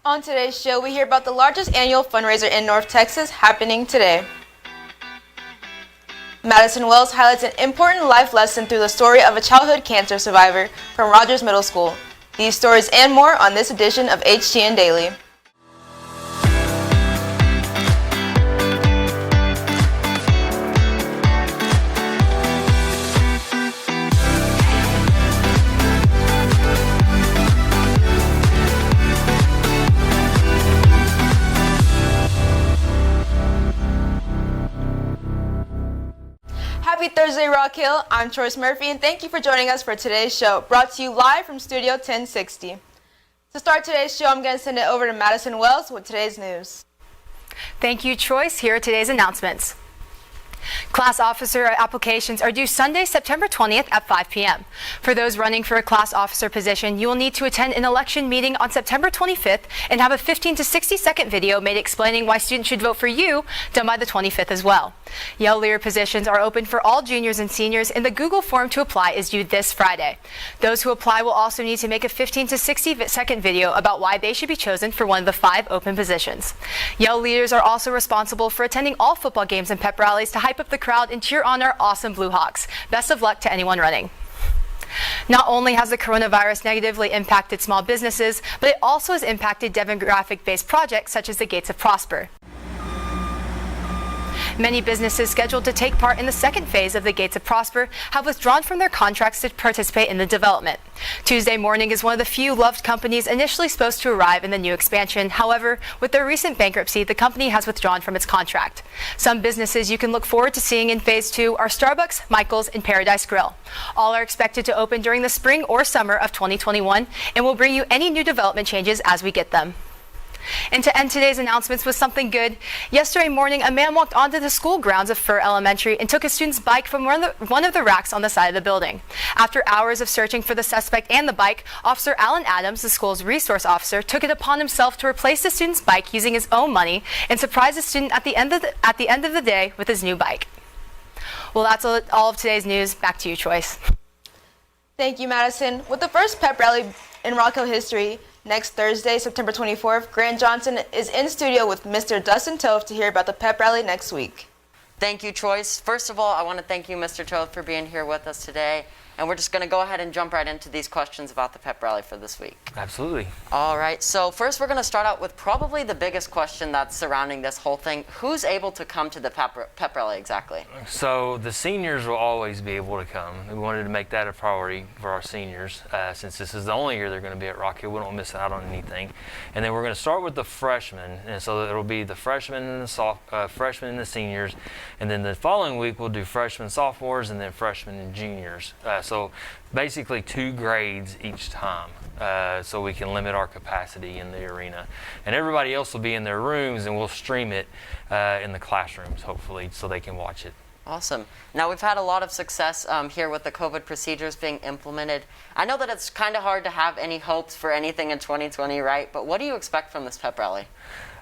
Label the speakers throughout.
Speaker 1: On today's show, we hear about the largest annual fundraiser in North Texas happening today. Madison Wells highlights an important life lesson through the story of a childhood cancer survivor from Rogers Middle School. These stories and more on this edition of HTN Daily. Happy Thursday, Rock Hill. I'm Troy Murphy, and thank you for joining us for today's show, brought to you live from Studio 1060. To start today's show, I'm going to send it over to Madison Wells with today's news.
Speaker 2: Thank you, Troy. Here are today's announcements. Class officer applications are due Sunday, September 20th at 5 p.m. For those running for a class officer position, you will need to attend an election meeting on September 25th and have a 15 to 60 second video made explaining why students should vote for you done by the 25th as well. Yell leader positions are open for all juniors and seniors, and the Google form to apply is due this Friday. Those who apply will also need to make a 15 to 60 second video about why they should be chosen for one of the 5 open positions. Yell leaders are also responsible for attending all football games and pep rallies to hype up the crowd and cheer on our awesome Blue Hawks. Best of luck to anyone running. Not only has the coronavirus negatively impacted small businesses, but it also has impacted demographic-based projects such as the Gates of Prosper. Many businesses scheduled to take part in the second phase of the Gates of Prosper have withdrawn from their contracts to participate in the development. Tuesday Morning is one of the few loved companies initially supposed to arrive in the new expansion. However, with their recent bankruptcy, the company has withdrawn from its contract. Some businesses you can look forward to seeing in phase 2 are Starbucks, Michael's, and Paradise Grill. All are expected to open during the spring or summer of 2021 and will bring you any new development changes as we get them. And to end today's announcements with something good, yesterday morning a man walked onto the school grounds of Fur Elementary and took a student's bike from one of the racks on the side of the building. After hours of searching for the suspect and the bike, Officer Alan Adams, the school's resource officer, took it upon himself to replace the student's bike using his own money and surprise the student at the end of the day with his new bike. Well, that's all of today's news. Back to you, Choice.
Speaker 1: Thank you, Madison. With the first pep rally in Rock Hill history, next Thursday, September 24th, Grant Johnson is in studio with Mr. Dustin Toth to hear about the pep rally next week.
Speaker 3: Thank you, Troy. First of all, I want to thank you, Mr. Toth, for being here with us today. And we're just going to go ahead and jump right into these questions about the pep rally for this week.
Speaker 4: Absolutely.
Speaker 3: All right. So first, we're going to start out with probably the biggest question that's surrounding this whole thing. Who's able to come to the pep rally exactly?
Speaker 4: So the seniors will always be able to come. We wanted to make that a priority for our seniors since this is the only year they're going to be at Rock Hill. We don't miss out on anything. And then we're going to start with the freshmen. And so it'll be the freshmen and the seniors. And then the following week, we'll do freshmen, sophomores, and then freshmen and juniors. So basically 2 grades each time, so we can limit our capacity in the arena. And everybody else will be in their rooms, and we'll stream it in the classrooms, hopefully, so they can watch it.
Speaker 3: Awesome. Now, we've had a lot of success here with the COVID procedures being implemented. I know that it's kind of hard to have any hopes for anything in 2020, right? But what do you expect from this pep rally?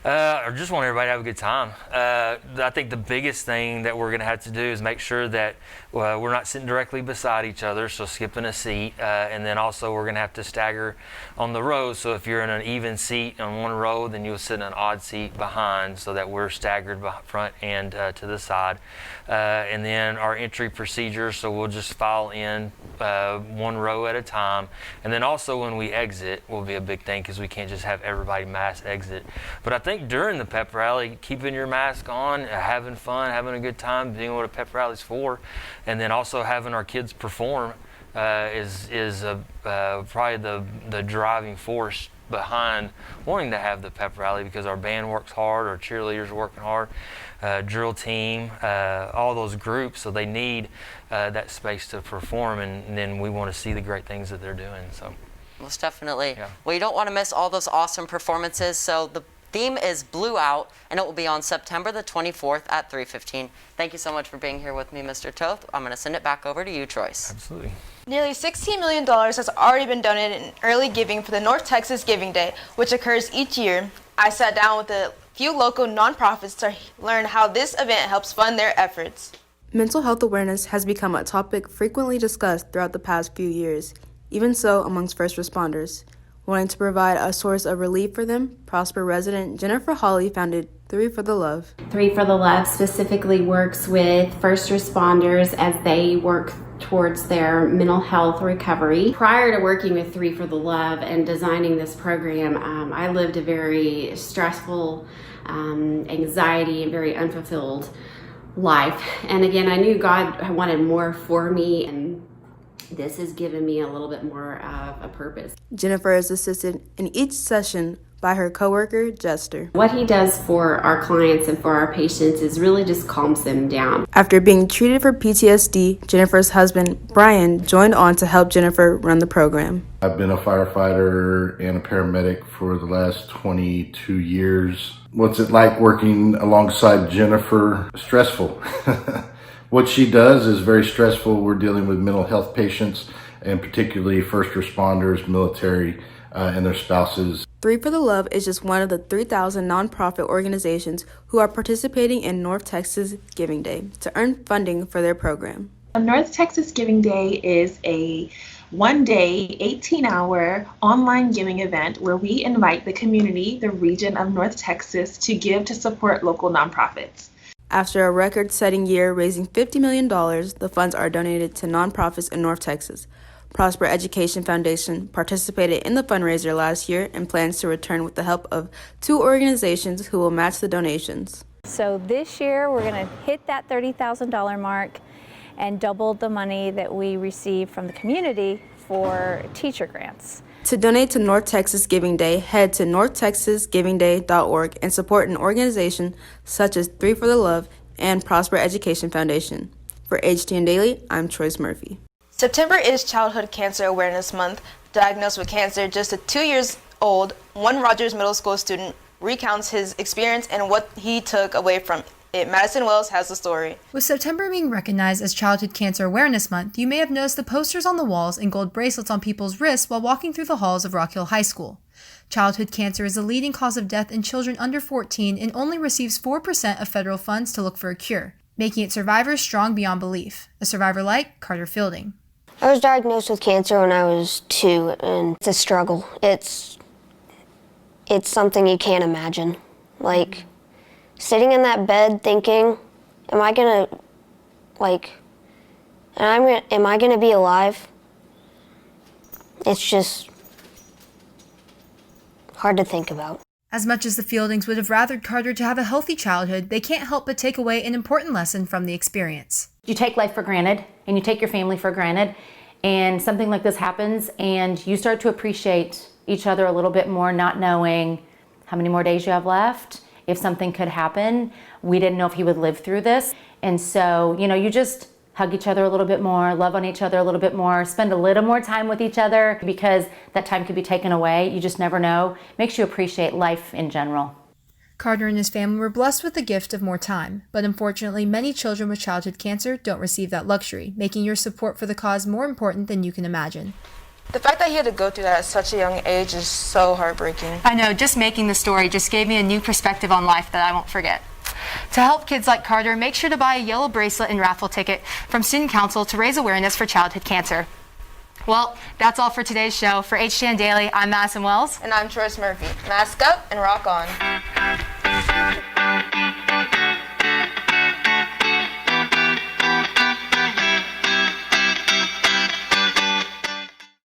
Speaker 4: I just want everybody to have a good time. I think the biggest thing that we're going to have to do is make sure that we're not sitting directly beside each other, so skipping a seat. And then also we're going to have to stagger on the rows. So if you're in an even seat on one row, then you'll sit in an odd seat behind so that we're staggered front and to the side. And then our entry procedures, so we'll just file in one row at a time. And then also when we exit will be a big thing because we can't just have everybody mass exit. But I think during the pep rally, keeping your mask on, having fun, having a good time, being what a pep rally's for, and then also having our kids perform is probably the driving force behind wanting to have the pep rally, because our band works hard, our cheerleaders are working hard, drill team, all those groups, so they need that space to perform, and then we want to see the great things that they're doing. So
Speaker 3: most definitely.
Speaker 4: Yeah.
Speaker 3: Well, you don't want to miss all those awesome performances, so the theme is Blue Out, and it will be on September the 24th at 3:15. Thank you so much for being here with me, Mr. Toth. I'm going to send it back over to you, Troy.
Speaker 4: Absolutely.
Speaker 1: Nearly $16 million has already been donated in early giving for the North Texas Giving Day, which occurs each year. I sat down with a few local nonprofits to learn how this event helps fund their efforts.
Speaker 5: Mental health awareness has become a topic frequently discussed throughout the past few years, even so amongst first responders. Wanting to provide a source of relief for them, Prosper resident Jennifer Hawley founded 3 for the Love.
Speaker 6: 3 for the Love specifically works with first responders as they work towards their mental health recovery. Prior to working with 3 for the Love and designing this program, I lived a very stressful, anxiety and very unfulfilled life. And again, I knew God wanted more for me, and this has given me a little bit more of a purpose.
Speaker 5: Jennifer is assisted in each session by her coworker, Jester.
Speaker 6: What he does for our clients and for our patients is really just calms them down.
Speaker 5: After being treated for PTSD, Jennifer's husband, Brian, joined on to help Jennifer run the program.
Speaker 7: I've been a firefighter and a paramedic for the last 22 years. What's it like working alongside Jennifer? Stressful. What she does is very stressful. We're dealing with mental health patients, and particularly first responders, military, and their spouses.
Speaker 5: 3 for the Love is just one of the 3,000 nonprofit organizations who are participating in North Texas Giving Day to earn funding for their program.
Speaker 8: North Texas Giving Day is a one-day, 18-hour online giving event where we invite the community, the region of North Texas, to give to support local nonprofits.
Speaker 5: After a record-setting year raising $50 million, the funds are donated to nonprofits in North Texas. Prosper Education Foundation participated in the fundraiser last year and plans to return with the help of 2 organizations who will match the donations.
Speaker 9: So this year we're going to hit that $30,000 mark and double the money that we receive from the community for teacher grants.
Speaker 5: To donate to North Texas Giving Day, head to northtexasgivingday.org and support an organization such as 3 for the Love and Prosper Education Foundation. For HTN Daily, I'm Trois Murphy.
Speaker 1: September is Childhood Cancer Awareness Month. Diagnosed with cancer just at 2 years old, one Rogers Middle School student recounts his experience and what he took away from it. Madison Wells has the story.
Speaker 2: With September being recognized as Childhood Cancer Awareness Month, you may have noticed the posters on the walls and gold bracelets on people's wrists while walking through the halls of Rock Hill High School. Childhood cancer is the leading cause of death in children under 14 and only receives 4% of federal funds to look for a cure, making its survivors strong beyond belief. A survivor like Carter Fielding.
Speaker 10: I was diagnosed with cancer when I was 2, and it's a struggle. It's something you can't imagine. Like, sitting in that bed thinking, am I gonna be alive? It's just hard to think about.
Speaker 2: As much as the Fieldings would have rathered Carter to have a healthy childhood, they can't help but take away an important lesson from the experience.
Speaker 11: You take life for granted, and you take your family for granted, and something like this happens, and you start to appreciate each other a little bit more, not knowing how many more days you have left, if something could happen. We didn't know if he would live through this, and so, you just hug each other a little bit more, love on each other a little bit more, spend a little more time with each other, because that time could be taken away. You just never know. Makes you appreciate life in general.
Speaker 2: Carter and his family were blessed with the gift of more time, but unfortunately many children with childhood cancer don't receive that luxury, making your support for the cause more important than you can imagine.
Speaker 1: The fact that he had to go through that at such a young age is so heartbreaking.
Speaker 2: I know, just making the story just gave me a new perspective on life that I won't forget. To help kids like Carter, make sure to buy a yellow bracelet and raffle ticket from Student Council to raise awareness for childhood cancer. Well, that's all for today's show. For HTN Daily, I'm Madison Wells.
Speaker 1: And I'm Trois Murphy. Mask up and rock on.